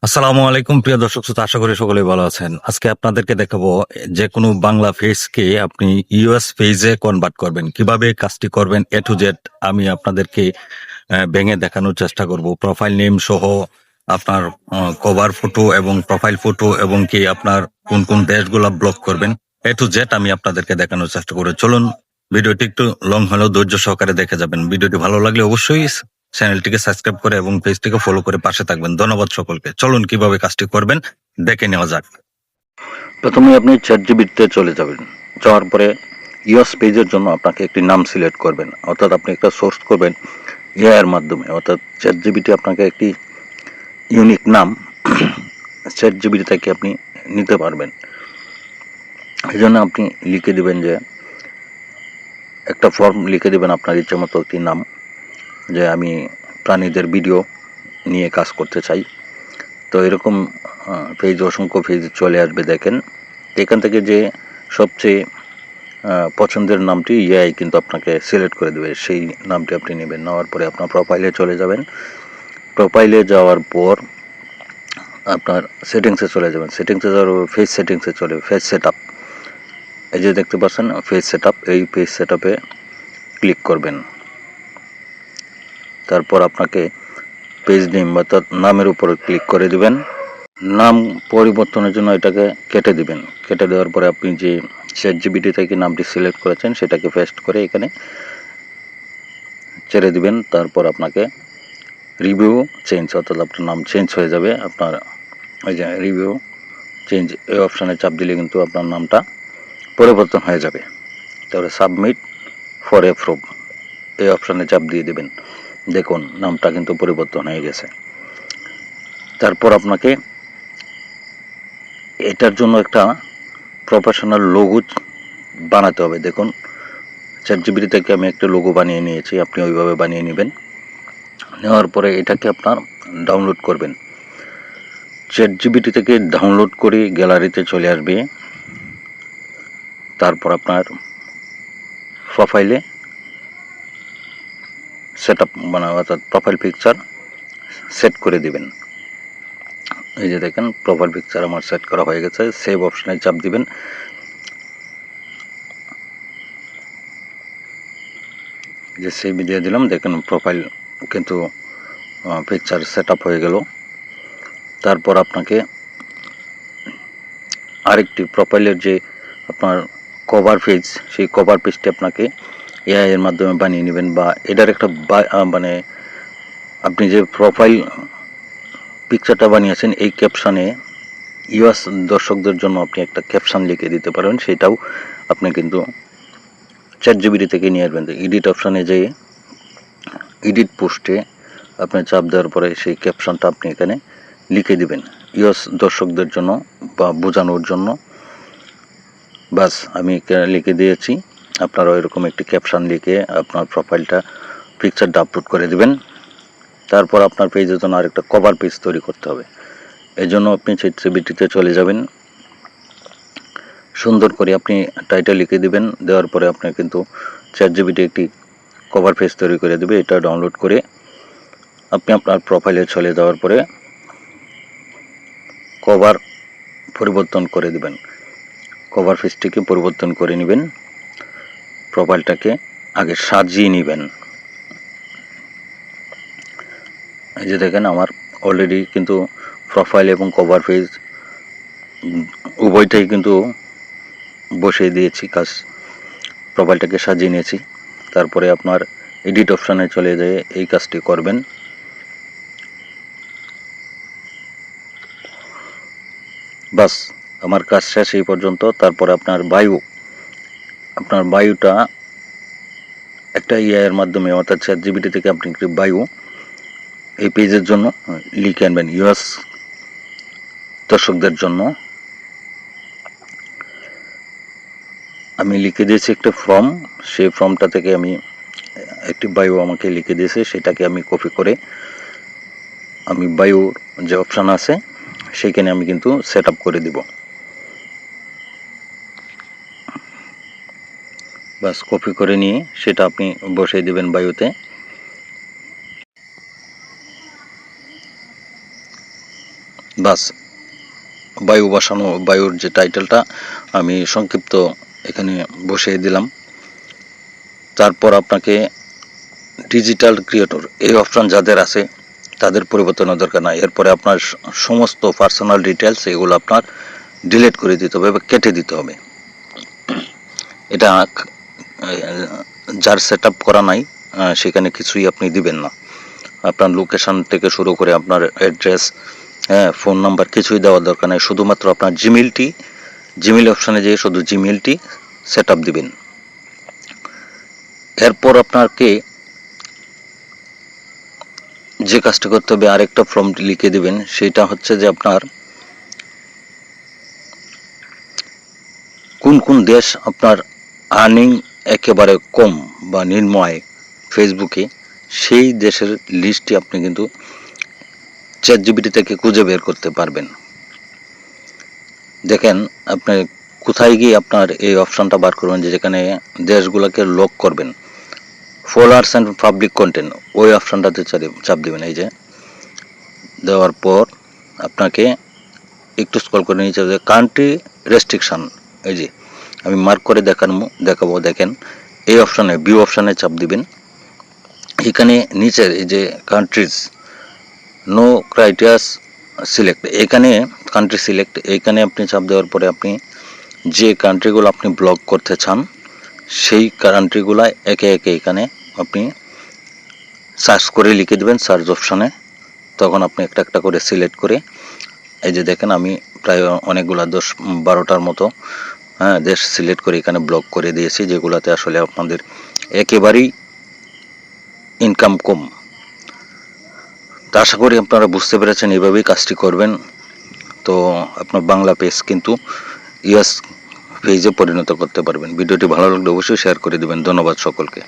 আসসালামু আলাইকুম প্রিয় দর্শক শ্রোতা, আশা করি সকলেই ভালো আছেন। আজকে আপনাদেরকে দেখাবো যে কোনো বাংলা পেজকে আপনি ইউএস পেজে কনভার্ট করবেন, কিভাবে কাজটি করবেন এ টু জেড আমি আপনাদেরকে ভেঙে দেখানোর চেষ্টা করব। প্রোফাইল নেম সহ আপনার কভার ফটো এবং প্রোফাইল ফটো এবং কি আপনার কোন কোন দেশগুলা ব্লক করবেন এ টু জেড আমি আপনাদেরকে দেখানোর চেষ্টা করব। চলুন, ভিডিওটি একটু লং হলেও ধৈর্য সহকারে দেখে যাবেন। ভিডিওটি ভালো লাগলে অবশ্যই চ্যানেলটিকে সাবস্ক্রাইব করে এবং পেজটিকে ফলো করে পাশে থাকবেন। ধন্যবাদ সকলকে। চলুন কিভাবে কাজটি করবেন দেখে নেওয়া যাক। প্রথমে আপনি চ্যাটজিপিটিতে চলে যাবেন। যাওয়ার পরে ইউএস পেজের জন্য আপনাকে একটি নাম সিলেক্ট করবেন, অর্থাৎ আপনি একটা সোর্স করবেন এআই এর মাধ্যমে, অর্থাৎ চ্যাটজিপিটি আপনাকে একটি ইউনিক নাম চ্যাটজিপিটি থেকে আপনি নিতে পারবেন। এই জন্য আপনি লিখে দিবেন যে একটা ফর্ম লিখে দিবেন আপনার ইচ্ছে মতো একটি নাম, যে আমি প্রাণীদের ভিডিও নিয়ে কাজ করতে চাই। তো এরকম পেজ অসংখ্য পেজ চলে আসবে। দেখেন এখান থেকে যে সবচেয়ে পছন্দের নামটি এআই কিন্তু আপনাকে সিলেক্ট করে দেবে, সেই নামটি আপনি নেবেন। নেওয়ার পরে আপনার প্রোফাইলে চলে যাবেন। প্রোফাইলে যাওয়ার পর আপনার সেটিংসে চলে যাবেন। সেটিংসে যাওয়ার ফেস সেটিংসে চলে ফেস সেট আপ। এই যে দেখতে পাচ্ছেন ফেস সেট আপ, এই ফেস সেট আপে ক্লিক করবেন। তারপর আপনাকে পেজ নেম অর্থাৎ নামের উপরে ক্লিক করে দিবেন। নাম পরিবর্তনের জন্য এটাকে কেটে দিবেন। কেটে দেওয়ার পরে আপনি যে চ্যাটজিপিটি থেকে নামটি সিলেক্ট করেছেন সেটাকে পেস্ট করে এখানে ছেড়ে দিবেন। তারপর আপনাকে রিভিউ চেঞ্জ, অর্থাৎ আপনার নাম চেঞ্জ হয়ে যাবে। আপনার ওই যে রিভিউ চেঞ্জ এই অপশানে চাপ দিলে কিন্তু আপনার নামটা পরিবর্তন হয়ে যাবে। তারপরে সাবমিট ফর অ্যাপ্রুভ এই অপশানে চাপ দিয়ে দেবেন। দেখুন নামটা কিন্তু পরিবর্তন হয়ে গেছে। তারপর আপনাকে এটার জন্য একটা প্রফেশনাল লোগো বানাতে হবে। দেখুন চ্যাটজিপিটি থেকে আমি একটা লোগো বানিয়ে নিয়েছি, আপনি ওইভাবে বানিয়ে নেবেন। নেওয়ার পরে এটাকে আপনার ডাউনলোড করবেন। চ্যাটজিপিটি থেকে ডাউনলোড করে গ্যালারিতে চলে আসবে। তারপর আপনার প্রোফাইলে সেট আপ অর্থাৎ প্রোফাইল পিকচার সেট করে দিবেন। এই যে দেখেন প্রোফাইল পিকচার আমার সেট করা হয়ে গেছে। সেভ অপশানে চাপ দিবেন। যে সেভ দিয়ে দিলাম, দেখেন প্রোফাইল কিন্তু পিকচার সেট আপ হয়ে গেল। তারপর আপনাকে আরেকটি প্রোফাইলের যে আপনার কভার পেজ, সেই কভার পেজটি আপনাকে এআই এর মাধ্যমে বানিয়ে নেবেন, বা এটার একটা মানে আপনি যে প্রোফাইল পিকচারটা বানিয়েছেন এই ক্যাপশনে ইউএস দর্শকদের জন্য আপনি একটা ক্যাপশন লিখে দিতে পারেন। সেটাও আপনি কিন্তু চ্যাটজিপিটি থেকে নিয়ে আসবেন। এডিট অপশানে যেয়ে এডিট পোস্টে আপনি চাপ দেওয়ার পরে সেই ক্যাপশনটা আপনি এখানে লিখে দিবেন ইউএস দর্শকদের জন্য বা বোঝানোর জন্য। বাস আমি লিখে দিয়েছি। আপনারা এরকম একটি ক্যাপশন লিখে আপনার প্রোফাইলটা পিকচারটা আপলোড করে দিবেন। তারপর আপনার পেজের জন্য আরেকটা কভার পেজ তৈরি করতে হবে। এই জন্য আপনি চ্যাটজিপিটিতে চলে যাবেন। সুন্দর করে আপনি টাইটেল লিখে দিবেন। দেওয়ার পরে আপনি কিন্তু চ্যাটজিপিটি একটি কভার পেজ তৈরি করে দেবে। এটা ডাউনলোড করে আপনি আপনার প্রোফাইলে চলে যাওয়ার পরে কভার পরিবর্তন করে দিবেন। কভার পেজটিকে পরিবর্তন করে নেবেন। প্রোফাইলটাকে আগে সাজিয়ে নেবেন। এই যে দেখেন আমার অলরেডি কিন্তু প্রোফাইল এবং কভার পেজ উভয়টাই কিন্তু বসিয়ে দিয়েছি কাজ। প্রোফাইলটাকে সাজিয়ে নিয়েছি। তারপরে আপনার এডিট অপশানে চলে যেয়ে এই কাজটি করবেন। বাস আমার কাজ শেষ এই পর্যন্ত। তারপরে আপনার বায়ুটা একটা এআই এর মাধ্যমে অর্থাৎ চ্যাটজিপিটি থেকে আপনি একটি বায়ু এই পেজের জন্য লিখে আনবেন ইউএস দর্শকদের জন্য। আমি লিখে দিয়েছি একটা ফর্ম, সেই ফর্মটা থেকে আমি একটি বায়ু আমাকে লিখে দিয়েছে, সেটাকে আমি কপি করে আমি বায়ুর যে অপশান আছে সেইখানে আমি কিন্তু সেট আপ করে দিব। বাস কপি করে নিয়ে সেটা আপনি বসিয়ে দেবেন বায়ুতে। বাস বায়ু বসানো, বায়ুর যে টাইটেলটা আমি সংক্ষিপ্ত এখানে বসিয়ে দিলাম। তারপর আপনাকে ডিজিটাল ক্রিয়েটর এই অপশন যাদের আছে তাদের পরিবর্তনের দরকার নাই। এরপরে আপনার সমস্ত পার্সোনাল ডিটেলস এগুলো আপনার ডিলিট করে দিতে হবে বা কেটে দিতে হবে। এটা যার সেট আপ করা নাই সেখানে কিছুই আপনি দিবেন না। আপনার লোকেশন থেকে শুরু করে আপনার অ্যাড্রেস, ফোন নাম্বার কিছুই দেওয়ার দরকার নেই। শুধুমাত্র আপনার জিমেল অপশানে যেয়ে শুধু জিমেলটি সেট আপ দিবেন। এরপর আপনাকে যে কাজটা করতে হবে আরেকটা ফর্ম লিখে দিবেন, সেটা হচ্ছে যে আপনার কোন কোন দেশ আপনার আর্নিং একেবারে কম বা নিম্নআয় ফেসবুকে, সেই দেশের লিস্টটি আপনি কিন্তু চ্যাটজিপিটি থেকে খুঁজে বের করতে পারবেন। দেখেন আপনি কোথায় গিয়ে আপনার এই অপশনটা বার করবেন, যে যেখানে দেশগুলোকে লক করবেন, ফলোয়ার্স অ্যান্ড পাবলিক কন্টেন্ট, ওই অপশনটাতে চাপ দেবেন। এই যে দেওয়ার পর আপনাকে একটু স্ক্রল করে নিচে কান্ট্রি রেস্ট্রিকশন, এই যে আমি মার্ক করে দেখাবো। দেখেন এই অপশানে ভিউ অপশানে চাপ দিবেন। এখানে নিচের এই যে কান্ট্রিজ নো ক্রাইটেরিয়া সিলেক্ট, এখানে কান্ট্রি সিলেক্ট, এইখানে আপনি চাপ দেওয়ার পরে আপনি যে কান্ট্রিগুলো আপনি ব্লক করতে চান সেই কান্ট্রিগুলো একে একে এখানে আপনি সার্চ করে লিখে দেবেন সার্চ অপশানে। তখন আপনি একটা একটা করে সিলেক্ট করে, এই যে দেখেন আমি প্রায় অনেকগুলা 10-12টার মতো দেশ সিলেক্ট করে এখানে ব্লক করে দিয়েছি, যেগুলোতে আসলে আপনাদের একেবারেই ইনকাম কম। তা আশা করি আপনারা বুঝতে পেরেছেন, এভাবেই কাজটি করবেন। তো আপনার বাংলা পেজ কিন্তু ইউএস পেজে পরিণত করতে পারবেন। ভিডিওটি ভালো লাগলে অবশ্যই শেয়ার করে দেবেন। ধন্যবাদ সকলকে।